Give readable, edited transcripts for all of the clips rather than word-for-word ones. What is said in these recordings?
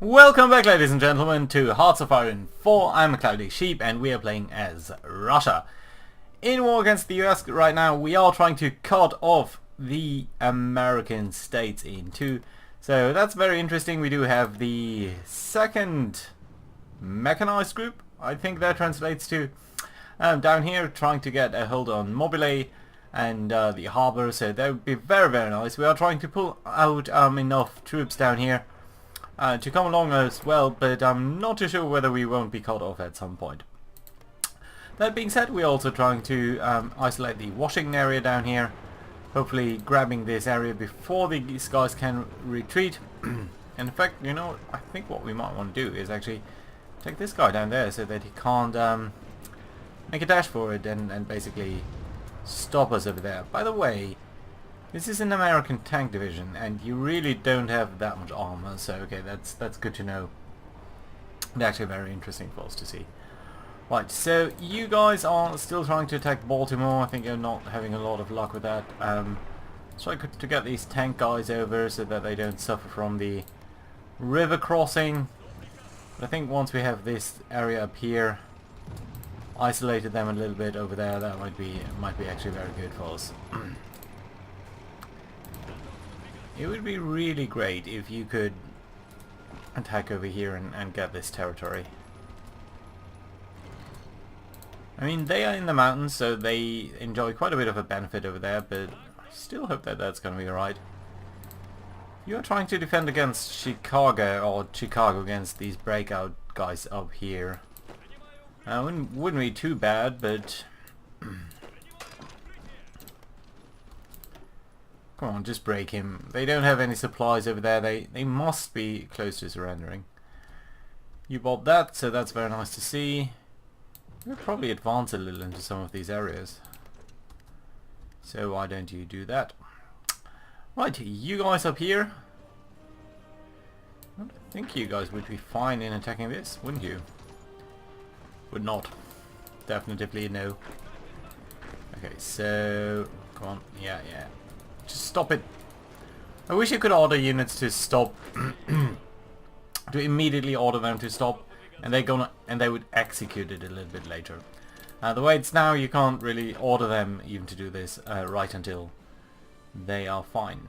Welcome back, ladies and gentlemen, to Hearts of Iron 4. I'm a Cloudy Sheep and we are playing as Russia. In war against the US right now, we are trying to cut off the American states in two. So that's very interesting. We do have the second mechanized group, I think that translates to, down here trying to get a hold on Mobile and the harbour, so that would be very, very nice. We are trying to pull out enough troops down here to come along as well, but I'm not too sure whether we won't be cut off at some point. That being said, we're also trying to isolate the Washington area down here, hopefully grabbing this area before these guys can retreat. In fact, you know, I think what we might want to do is actually take this guy down there so that he can't make a dash for it and basically stop us over there. By the way, this is an American tank division, and you really don't have that much armor, so okay, that's good to know. And actually very interesting for us to see. Right, so you guys are still trying to attack Baltimore. I think you're not having a lot of luck with that. Try to get these tank guys over so that they don't suffer from the river crossing. But I think once we have this area up here, isolated them a little bit over there, that might be actually very good for us. It would be really great if you could attack over here and get this territory. I mean, they are in the mountains, so they enjoy quite a bit of a benefit over there, but I still hope that that's going to be alright. You are trying to defend against Chicago against these breakout guys up here. Wouldn't be too bad, but come on, just break him. They don't have any supplies over there. They must be close to surrendering. You bought that, so that's very nice to see. We'll probably advance a little into some of these areas. So why don't you do that? Right, you guys up here. I think you guys would be fine in attacking this, wouldn't you? Would not. Definitively no. Okay, so come on. Yeah. Just stop it. I wish you could order units to stop, to immediately order them to stop, and they would execute it a little bit later. The way it's now, you can't really order them even to do this right until they are fine.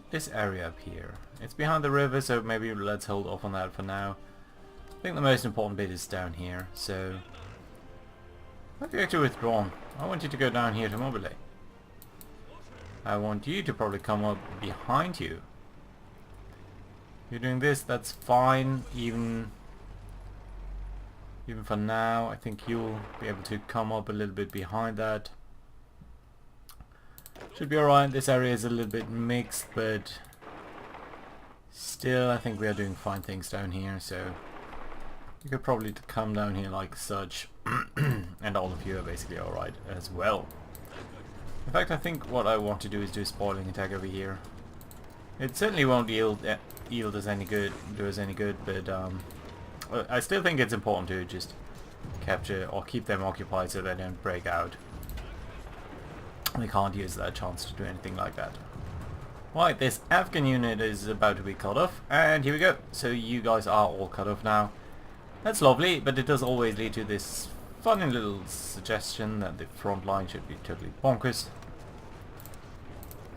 This area up here, it's behind the river, so maybe let's hold off on that for now. I think the most important bit is down here, so have you actually withdrawn? I want you to go down here to Mobile. I want you to probably come up behind you. You're doing this, that's fine, even for now. I think you'll be able to come up a little bit behind that. Should be alright. This area is a little bit mixed, but still I think we are doing fine things down here, so you could probably come down here like such. And all of you are basically alright as well. In fact, I think what I want to do is do a spoiling attack over here. It certainly won't yield us any good, but I still think it's important to just capture or keep them occupied so they don't break out. We can't use that chance to do anything like that. Right, this Afghan unit is about to be cut off, and here we go. So you guys are all cut off now. That's lovely, but it does always lead to this funny little suggestion that the front line should be totally bonkers.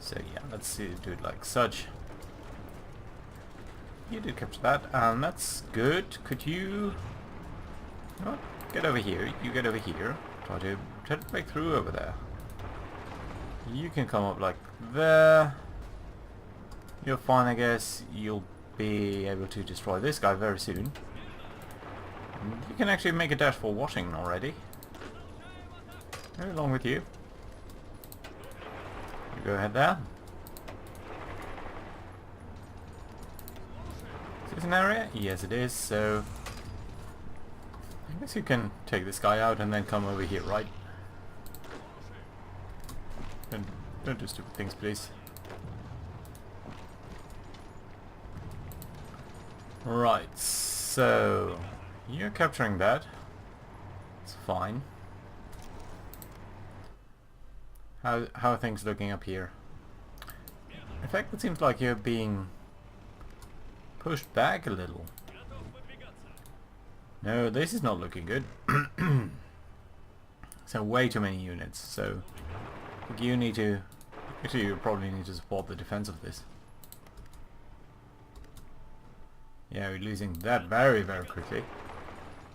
So yeah, let's do it like such. You did capture that, and that's good. Could you know what? Get over here? You get over here. Try to break through over there. You can come up like there. You're fine, I guess. You'll be able to destroy this guy very soon. You can actually make a dash for Washington already. Right along with you. You go ahead there. Is this an area? Yes it is, so I guess you can take this guy out and then come over here, right? Don't do stupid things, please. Right, so you're capturing that. It's fine. How are things looking up here? In fact, it seems like you're being pushed back a little. No, this is not looking good. So way too many units. So I think you need to... Actually, you probably need to support the defense of this. Yeah, we're losing that very, very quickly.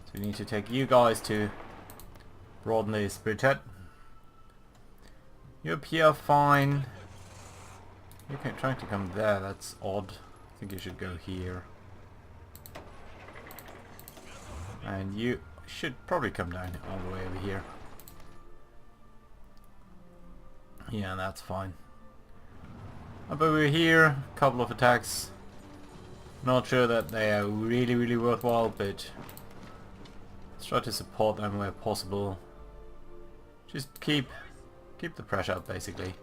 So we need to take you guys to broaden this bridgehead. You up here, fine. You're trying to come there, that's odd. I think you should go here. And you should probably come down all the way over here. Yeah, that's fine. Up over here, a couple of attacks. Not sure that they are really, really worthwhile, but let's try to support them where possible. Just keep the pressure up, basically.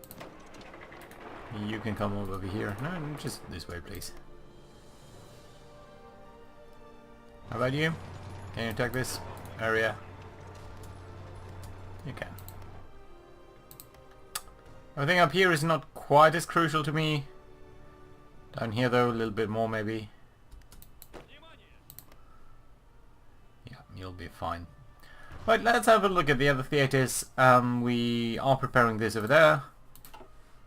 You can come over here. No, just this way, please. How about you? Can you attack this area? You can. Everything up here is not quite as crucial to me. Down here though, a little bit more maybe. Yeah, you'll be fine. Right, let's have a look at the other theatres. We are preparing this over there.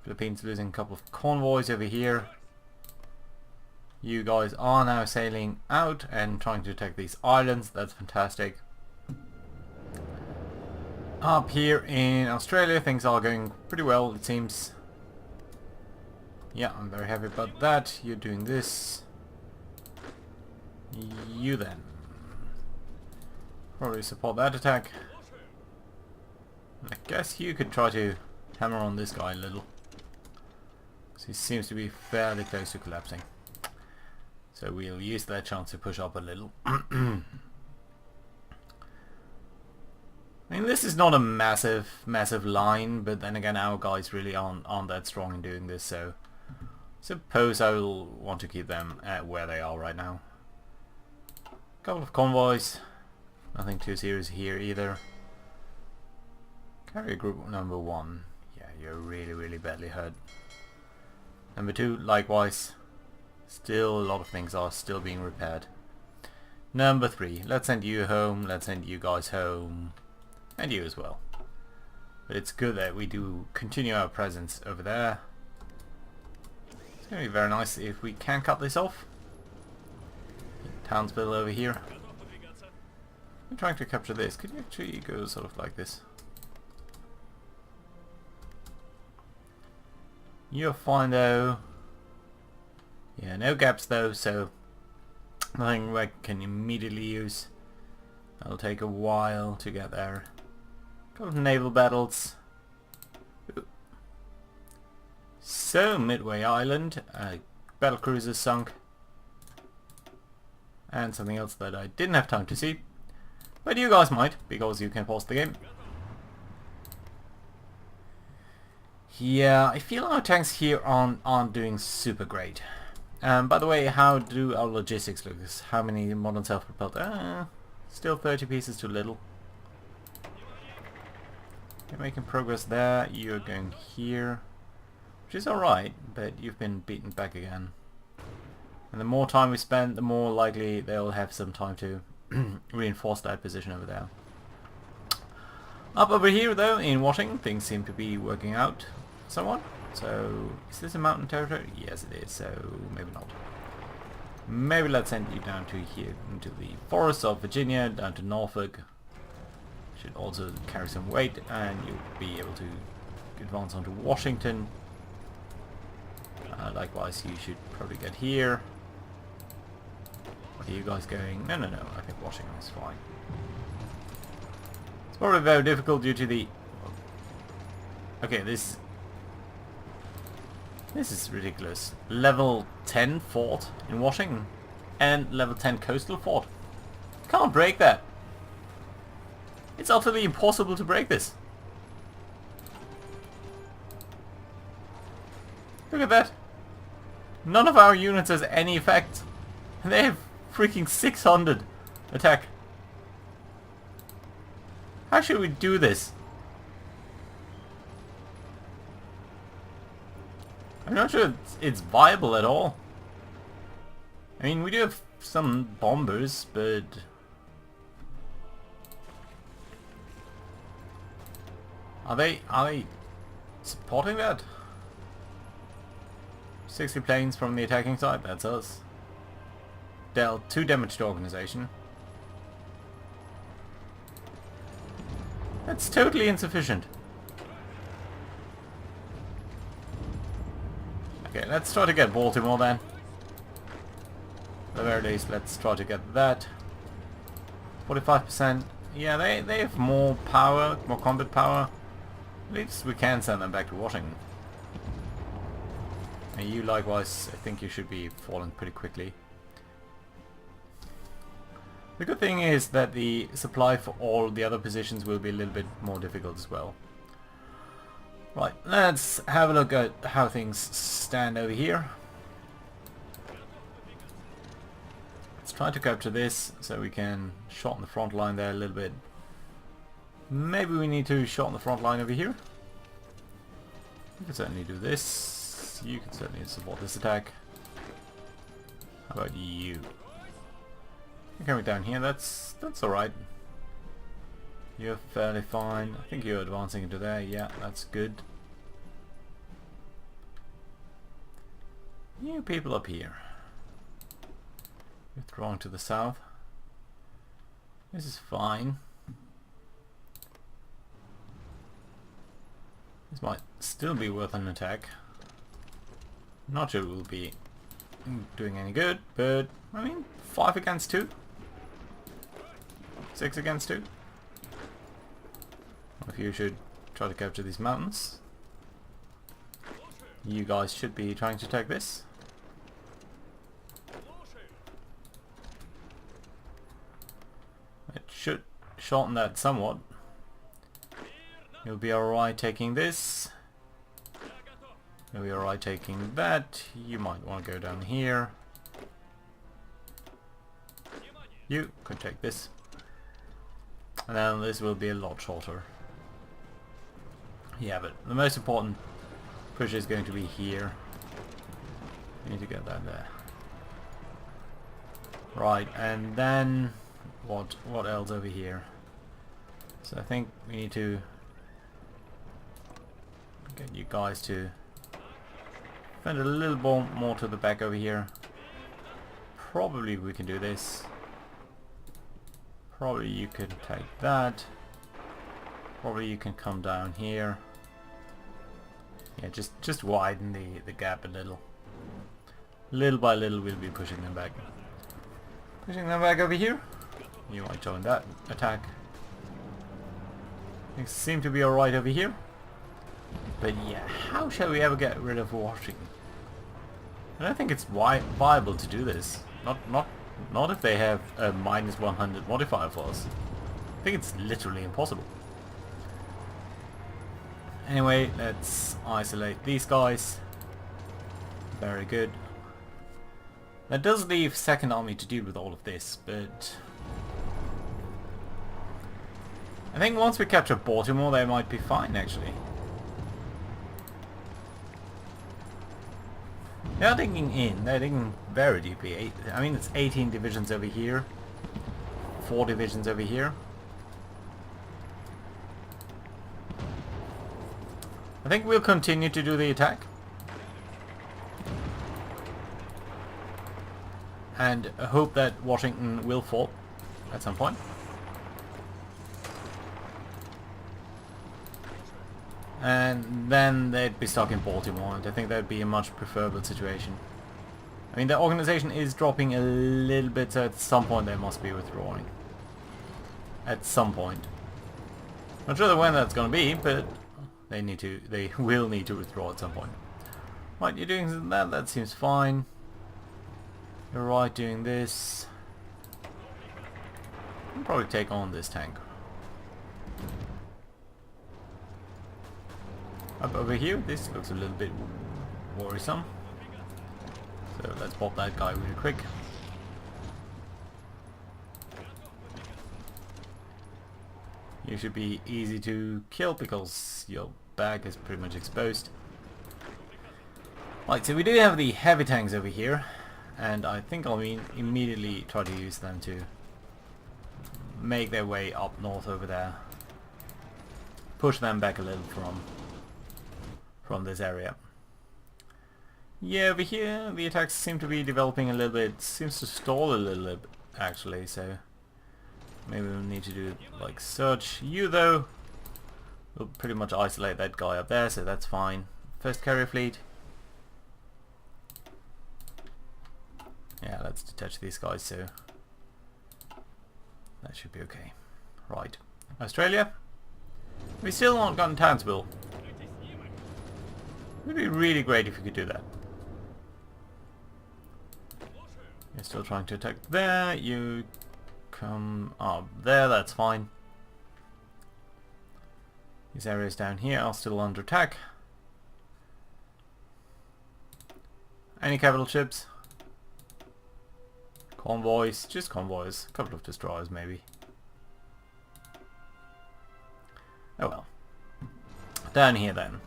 Philippines losing a couple of convoys over here. You guys are now sailing out and trying to attack these islands. That's fantastic. Up here in Australia things are going pretty well, it seems. Yeah, I'm very happy about that. You're doing this. You then. Probably support that attack. I guess you could try to hammer on this guy a little. So he seems to be fairly close to collapsing. So we'll use that chance to push up a little. I mean, this is not a massive line, but then again our guys really aren't that strong in doing this, so suppose I'll want to keep them at where they are right now. Couple of convoys, nothing too serious here either. Carrier group number 1, yeah, you're really, really badly hurt. Number 2, likewise. Still a lot of things are still being repaired. Number 3, let's send you home, let's send you guys home. And you as well. But it's good that we do continue our presence over there. It's going to be very nice if we can cut this off. Townsville over here. I'm trying to capture this. Could you actually go sort of like this? You're fine though. Yeah, no gaps though, so nothing I can immediately use. That'll take a while to get there. Couple of naval battles. Ooh. So, Midway Island, battle cruiser sunk. And something else that I didn't have time to see. But you guys might, because you can pause the game. Yeah, I feel our tanks here aren't doing super great. By the way, how do our logistics look? How many modern self-propelled? Still 30 pieces too little. You're making progress there, you're going here. Which is alright, but you've been beaten back again. And the more time we spend, the more likely they'll have some time to reinforce that position over there. Up over here though, in Washington, things seem to be working out somewhat. So, is this a mountain territory? Yes it is, so maybe not. Maybe let's send you down to here, into the forests of Virginia, down to Norfolk. Should also carry some weight, and you'll be able to advance onto Washington. Likewise, you should probably get here. Are you guys going? No, I think Washington is fine. It's probably very difficult due to the... Okay, this is ridiculous. Level 10 fort in Washington and level 10 coastal fort. Can't break that. It's utterly impossible to break this. Look at that. None of our units has any effect. And they have freaking 600 attack. How should we do this? I'm not sure it's viable at all. I mean, we do have some bombers, but Are they supporting that? 60 planes from the attacking side, that's us. Dealt 2 damage to organization. That's totally insufficient. Okay, let's try to get Baltimore then. At the very least, let's try to get that. 45%. Yeah, they have more power, more combat power. At least we can send them back to Washington. And you likewise, I think you should be falling pretty quickly. The good thing is that the supply for all the other positions will be a little bit more difficult as well. Right, let's have a look at how things stand over here. Let's try to capture this so we can shorten the front line there a little bit. Maybe we need to shorten the front line over here. You can certainly do this. You can certainly support this attack. How about you? You're coming down here, that's alright. You're fairly fine. I think you're advancing into there, yeah, that's good. You people up here. Withdrawing to the south. This is fine. This might still be worth an attack. Not sure it will be doing any good, but I mean, 5 against 2? 6 against 2? If you should try to capture these mountains. You guys should be trying to take this. It should shorten that somewhat. You'll be alright taking this. You'll be alright taking that. You might want to go down here. You could take this. And then this will be a lot shorter. Yeah, but the most important push is going to be here. We need to get that there. Right, and then what else over here? So I think we need to get you guys to defend a little more to the back over here. Probably we can do this. Probably you can take that. Probably you can come down here. Yeah, just widen the gap a little. Little by little we'll be pushing them back. Pushing them back over here. You might join that attack. Things seem to be alright over here. But yeah, how shall we ever get rid of Washington? I don't think it's viable to do this. Not if they have a -100 modifier for us. I think it's literally impossible. Anyway, let's isolate these guys. Very good. That does leave Second Army to deal with all of this, but I think once we capture Baltimore they might be fine actually. They're digging in, they're digging very deeply. I mean it's 18 divisions over here, 4 divisions over here. I think we'll continue to do the attack. And hope that Washington will fall at some point. And then they'd be stuck in Baltimore, and I think that'd be a much preferable situation. I mean, the organization is dropping a little bit, so at some point they must be withdrawing. At some point. Not sure when that's gonna be, but they will need to withdraw at some point. Right, you're doing that seems fine. You're right doing this. I'll probably take on this tank. Up over here, this looks a little bit worrisome. So let's pop that guy really quick. You should be easy to kill because your back is pretty much exposed. Right, so we do have the heavy tanks over here, and I think I'll immediately try to use them to make their way up north over there. push them back a little from this area. Yeah, over here the attacks seem to be developing a little bit, seems to stall a little bit actually, so maybe we'll need to do like such. You though will pretty much isolate that guy up there, so that's fine. First carrier fleet. Yeah, let's detach these guys, so that should be okay. Right. Australia? We still not gotten Townsville. It would be really great if we could do that. You're still trying to attack there. You come up there, that's fine. These areas down here are still under attack. Any capital ships? Convoys, just convoys. A couple of destroyers maybe. Oh well. Down here then.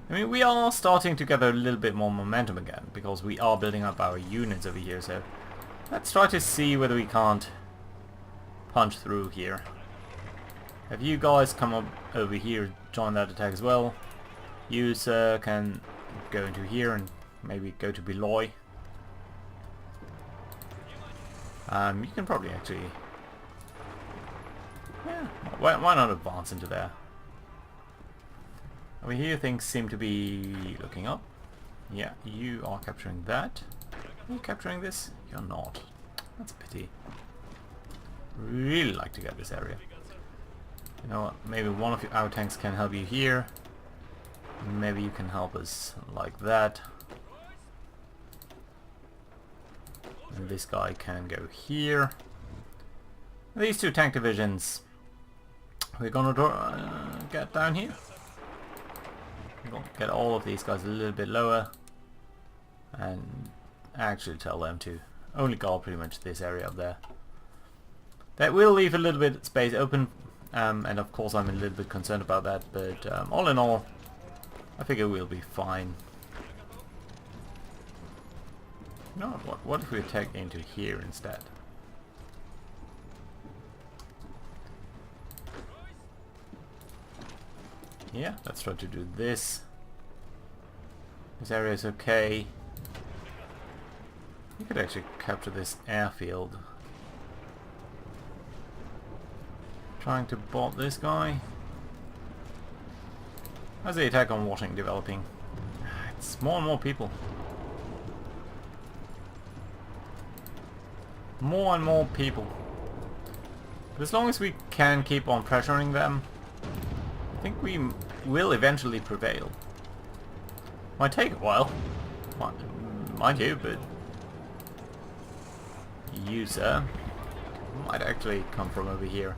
I mean, we are starting to gather a little bit more momentum again, because we are building up our units over here, so let's try to see whether we can't punch through here. Have you guys come up over here, join that attack as well. You, sir, can go into here and maybe go to Beloy. You can probably actually... yeah, why not advance into there? Over here things seem to be looking up. Yeah, you are capturing that. Are you capturing this? You're not. That's a pity. Really like to get this area. You know what, maybe one of our tanks can help you here. Maybe you can help us like that. And this guy can go here. These two tank divisions, we're gonna get down here. We're gonna get all of these guys a little bit lower and actually tell them to only guard pretty much this area up there. That will leave a little bit of space open, and of course I'm a little bit concerned about that, but all in all I figure we'll be fine. No, what if we attack into here instead? Yeah, let's try to do this. This area is okay. You could actually capture this airfield. Trying to bot this guy. How's the attack on Washington developing? It's more and more people. More and more people. But as long as we can keep on pressuring them, I think we will eventually prevail. Might take a while, mind you, but you, sir, might actually come from over here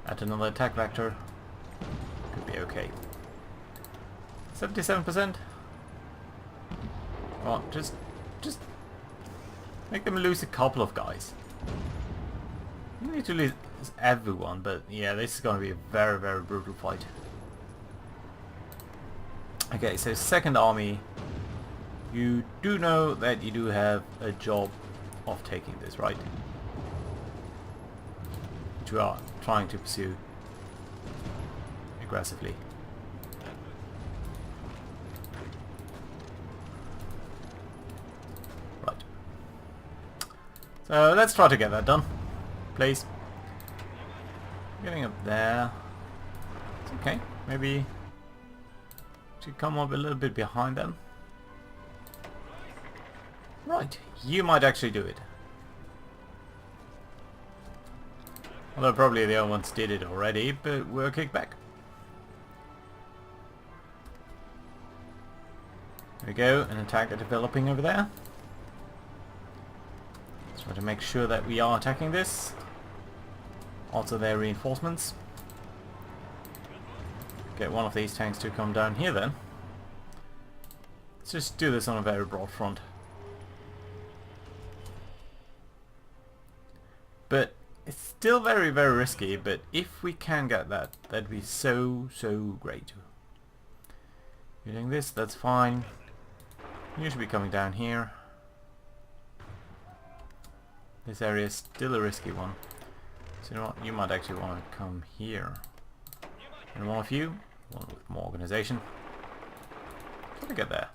at another attack vector. Could be okay. 77%. Well, just make them lose a couple of guys. You need to lose everyone, but yeah, this is going to be a very, very brutal fight. Okay, so second army, you do know that you do have a job of taking this, right? Which we are trying to pursue aggressively. Right. So let's try to get that done, please. Getting up there. It's okay. Maybe to come up a little bit behind them. Right, you might actually do it. Although probably the other ones did it already, but we're kicked back. There we go, an attack developing over there. Let's try to make sure that we are attacking this. Also their reinforcements. Get one of these tanks to come down here then. Let's just do this on a very broad front. But it's still very, very risky, but if we can get that, that'd be so, so great. You're doing this, that's fine. You should be coming down here. This area is still a risky one. So you know what, you might actually want to come here. And one of you, one with more organization. How do I get there?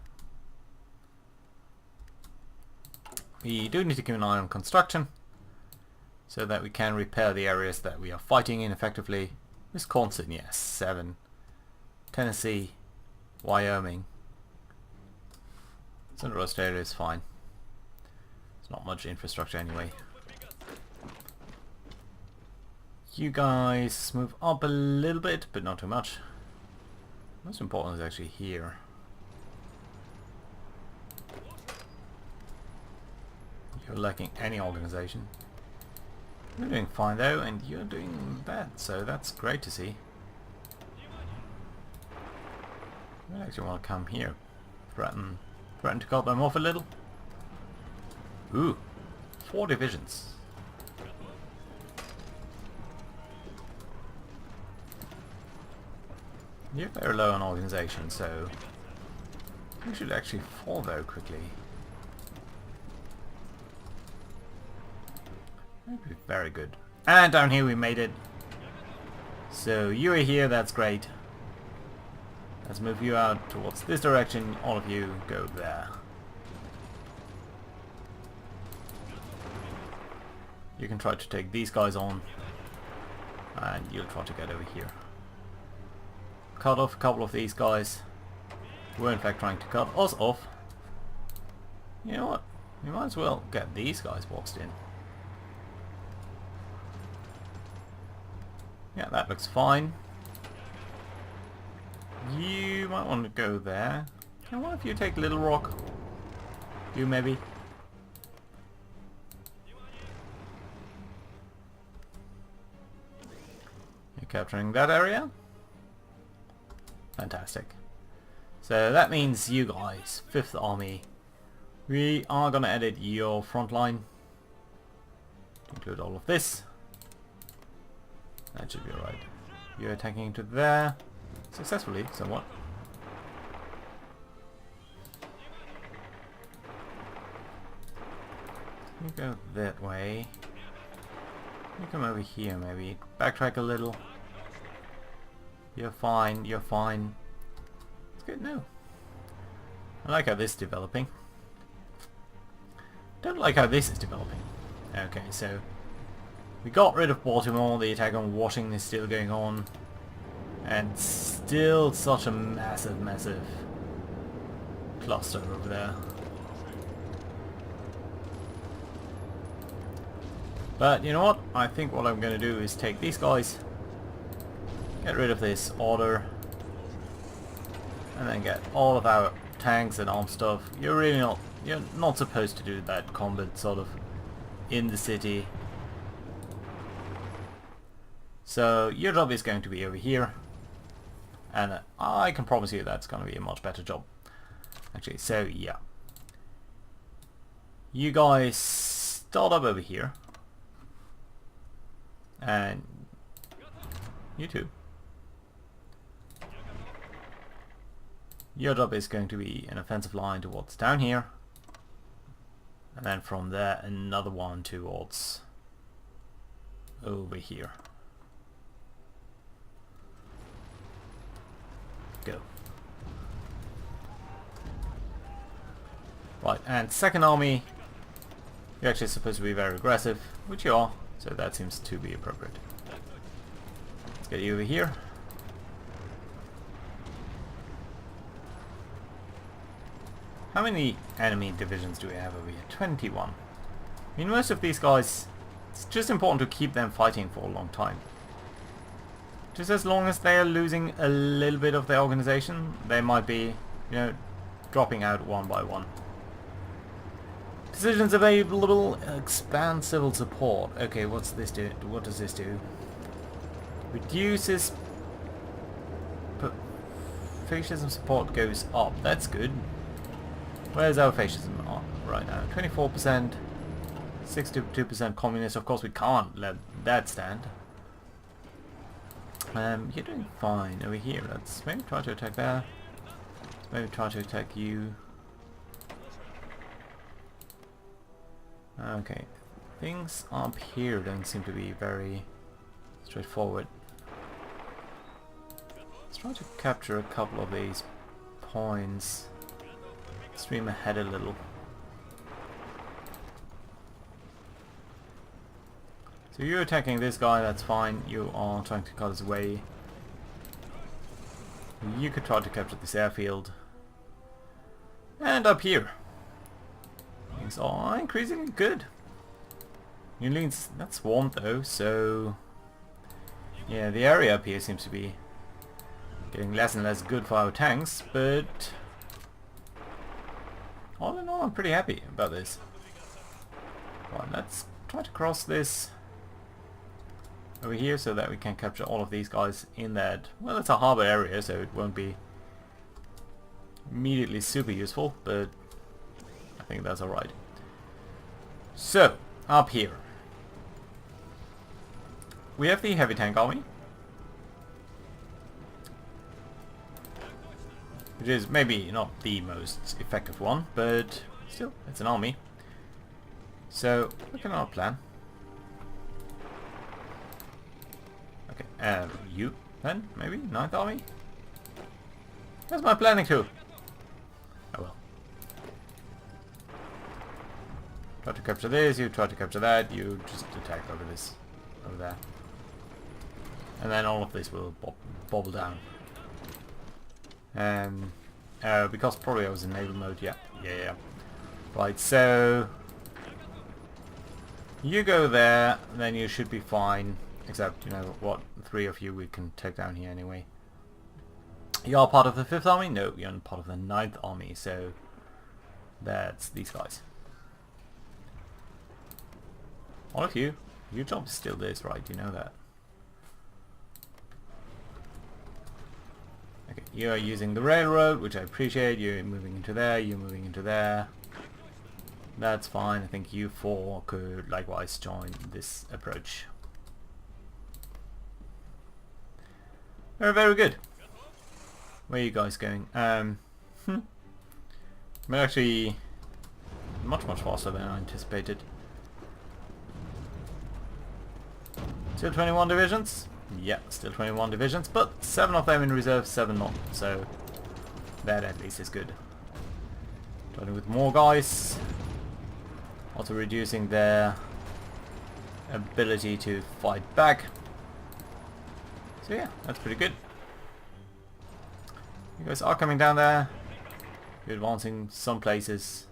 We do need to keep an eye on construction, so that we can repair the areas that we are fighting in effectively. Wisconsin, yes, 7. Tennessee, Wyoming. Central Australia is fine. There's not much infrastructure anyway. You guys move up a little bit, but not too much. Most important is actually here. You're lacking any organization. You're doing fine though, and you're doing bad, so that's great to see. I actually want to come here. Threaten to cut them off a little. Ooh, 4 divisions. You're very low on organization, so you should actually fall very quickly. That'd be very good. And down here we made it. So you are here, that's great. Let's move you out towards this direction. All of you go there. You can try to take these guys on, and you'll try to get over here. Cut off a couple of these guys who are in fact trying to cut us off. You know what? We might as well get these guys boxed in. Yeah, that looks fine. You might want to go there. Can one of you take Little Rock? You maybe? You're capturing that area? Fantastic. So that means you guys, 5th Army, we are gonna edit your front line. Include all of this. That should be alright. You're attacking into there. Successfully, somewhat. You go that way. You come over here maybe. Backtrack a little. You're fine, you're fine. It's good, no. I like how this is developing. Don't like how this is developing. Okay, so we got rid of Baltimore, the attack on Washington is still going on. And still such a massive cluster over there. But you know what? I think what I'm going to do is take these guys, get rid of this order, and then get all of our tanks and armed stuff. You're not supposed to do that combat sort of in the city. So your job is going to be over here. And I can promise you that's going to be a much better job. Actually, so yeah. You guys start up over here. And you too. Your job is going to be an offensive line towards down here. And then from there another one towards over here. Go. Right, and 2nd Army, you're actually supposed to be very aggressive, which you are, so that seems to be appropriate. Let's get you over here. How many enemy divisions do we have over here? 21. I mean, most of these guys, it's just important to keep them fighting for a long time. Just as long as they are losing a little bit of their organization, they might be, you know, dropping out one by one. Decisions available, expand civil support. Okay, what's this do? What does this do? Reduces fascism support goes up. That's good. Where's our fascism right now? 24%, 62% communist. Of course, we can't let that stand. You're doing fine over here. Let's maybe try to attack there. Let's maybe try to attack you. Okay, things up here don't seem to be very straightforward. Let's try to capture a couple of these points. Stream ahead a little. So you're attacking this guy, that's fine. You are trying to cut his way. You could try to capture this airfield. And up here. Things are increasingly good. New Lean's not swamped though, so... yeah, the area up here seems to be getting less and less good for our tanks, but... all in all, I'm pretty happy about this. Right, let's try to cross this over here so that we can capture all of these guys in that... well, it's a harbour area, so it won't be immediately super useful, but I think that's alright. So, up here. We have the heavy tank army, which is maybe not the most effective one, but still, it's an army. So, look at our plan. Okay, you then, maybe? 9th army? That's my planning too. Oh well. Try to capture this, you try to capture that, you just attack over this, over there. And then all of this will bobble down. Because probably I was in naval mode, yeah. Right, so... you go there, then you should be fine. Except, you know what, 3 of you we can take down here anyway. You are part of the 5th army? No, you're part of the 9th army, so... that's these guys. All of you, your job is still this, right? You know that. Okay, you are using the railroad, which I appreciate. You're moving into there, you're moving into there. That's fine. I think you 4 could likewise join this approach. Very good. Where are you guys going? I'm actually much faster than I anticipated. Still 21 divisions? Yeah, still 21 divisions, but 7 of them in reserve, 7 not. So that at least is good. Starting with more guys. Also reducing their ability to fight back. So yeah, that's pretty good. You guys are coming down there. You're advancing some places.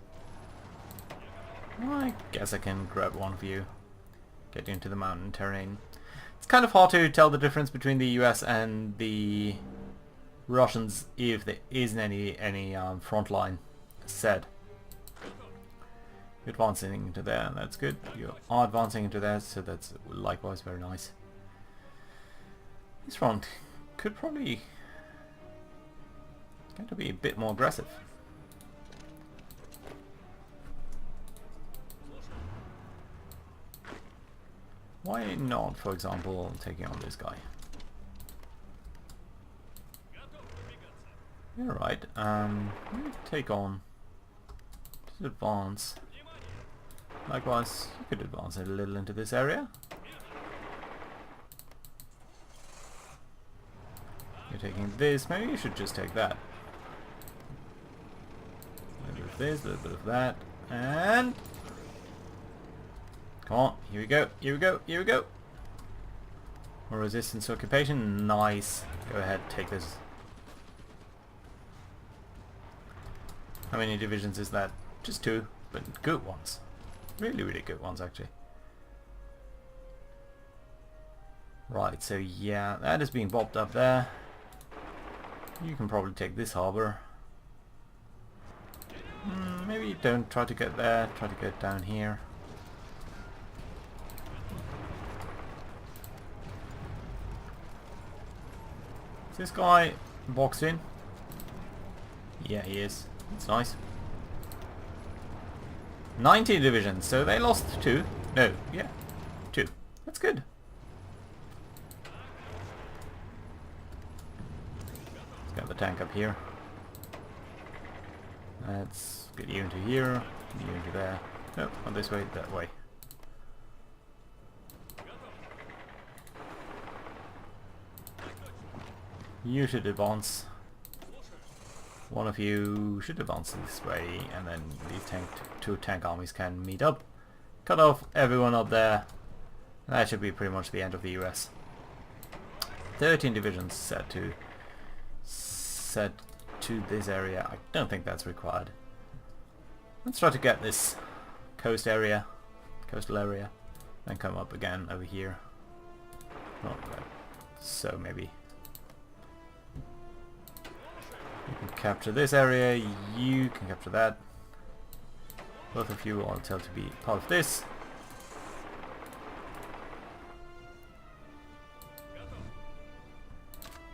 I guess I can grab one of you. Get you into the mountain terrain. It's kind of hard to tell the difference between the US and the Russians if there isn't any front line set. You're advancing into there, that's good. You are advancing into there, so that's likewise very nice. This front could probably get to be a bit more aggressive. Why not, for example, taking on this guy? You're right. Let me take on. Just advance. Likewise, you could advance a little into this area. You're taking this. Maybe you should just take that. A little bit of this, a little bit of that, and. Come on, here we go, here we go, here we go. More resistance to occupation, nice. Go ahead, take this. How many divisions is that? Just 2, but good ones. Really good ones, actually. Right, so yeah, that is being bobbed up there. You can probably take this harbour. Maybe don't try to get there, try to get down here. Is this guy boxed in? Yeah, he is. That's nice. 19 divisions, so they lost 2. No, yeah, 2. That's good. Let's get the tank up here. Let's get you into here, you into there. No, not this way, that way. You should advance. One of you should advance this way, and then these two tank armies can meet up. Cut off everyone up there. That should be pretty much the end of the US. 13 divisions set to this area. I don't think that's required. Let's try to get this coastal area, and come up again over here. Not like so, maybe. You can capture this area, you can capture that. Both of you are told to be part of this.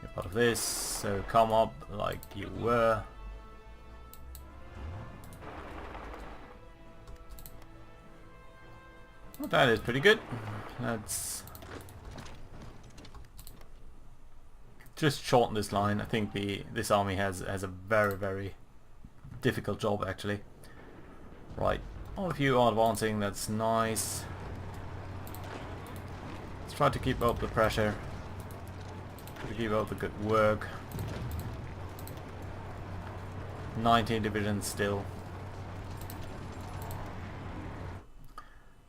You're part of this, so come up like you were. Well, that is pretty good. Let's just shorten this line. I think this army has a very difficult job actually. Right, all of you are advancing. That's nice. Let's try to keep up the pressure. To keep up the good work. 19 divisions still.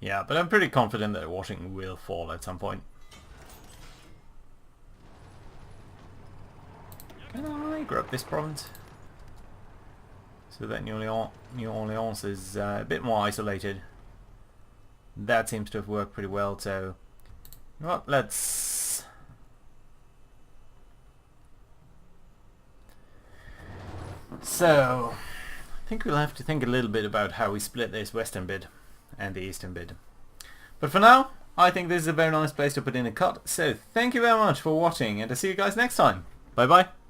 Yeah, but I'm pretty confident that Washington will fall at some point. Can I grab this province? So that New Orleans is a bit more isolated. That seems to have worked pretty well, so... Well, let's... So... I think we'll have to think a little bit about how we split this western bid and the eastern bid. But for now, I think this is a very nice place to put in a cut. So thank you very much for watching, and I'll see you guys next time. Bye bye.